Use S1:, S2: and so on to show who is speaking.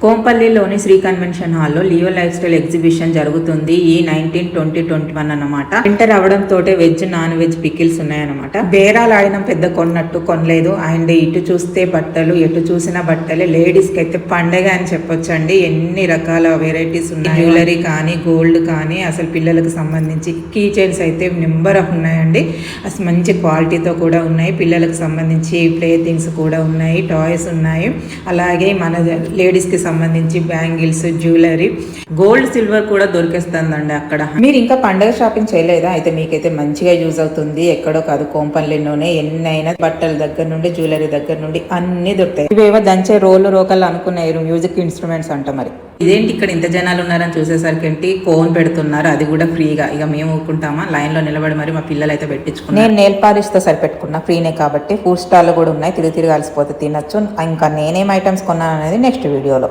S1: కోంపల్లిలోని Shri convention హాల్లో Leo life style exhibition జరుగుతుంది. ఈ 19-20-21 అన్నమాట. ఎంటర్ అవడంతో వెజ్ నాన్ వెజ్ పికిల్స్ ఉన్నాయన్నమాట. బేరాలు ఆడిన పెద్ద కొన్నట్టు కొనలేదు. అండ్ ఇటు చూస్తే బట్టలు, ఎటు చూసిన బట్టలే. లేడీస్ కి అయితే పండగ అని చెప్పొచ్చండి. ఎన్ని రకాల వెరైటీస్ ఉన్నాయి. జ్యువెలరీ కానీ, గోల్డ్ కానీ, అసలు పిల్లలకు సంబంధించి కీ చైన్స్ అయితే నెంబర్ ఆఫ్ ఉన్నాయండి. అసలు మంచి క్వాలిటీతో కూడా ఉన్నాయి. పిల్లలకు సంబంధించి ప్లే థింగ్స్ కూడా ఉన్నాయి, టాయ్స్ ఉన్నాయి. అలాగే మన లేడీస్ కి సంబంధించి బ్యాంగిల్స్, జ్యువెలరీ, గోల్డ్, సిల్వర్ కూడా దొరికేస్తుందండి అక్కడ. మీరు ఇంకా పండగ షాపింగ్ చేయలేదా? అయితే మీకైతే మంచిగా యూజ్ అవుతుంది. ఎక్కడో కాదు, కోంపల్లిలోనే ఎన్నైనా బట్టల దగ్గర నుండి, జ్యువెలరీ దగ్గర నుండి అన్ని దొరుకుతాయి. ఇవేవో దంచే రోకలు అనుకున్నారు, మ్యూజిక్ ఇన్స్ట్రుమెంట్స్ అంట. మరి ఇదేంటి ఇక్కడ ఇంత జనాలు ఉన్నారని చూసేసరికి ఏంటి కోన్ పెడుతున్నారు, అది కూడా ఫ్రీగా. ఇక మేము ఊరుకుంటామా? లైన్ లో నిలబడి మరి మా పిల్లలు అయితే పెట్టించుకున్నారు. నేను నెయిల్ పాలిష్ తో సరిపెట్టుకున్నా, ఫ్రీనే కాబట్టి. ఫుడ్ స్టాల్ కూడా ఉన్నాయి, తిరిగి అలసిపోతే తినొచ్చు. ఇంకా నేనేం ఐటమ్స్ కొన్నాను అనేది నెక్స్ట్ వీడియోలో.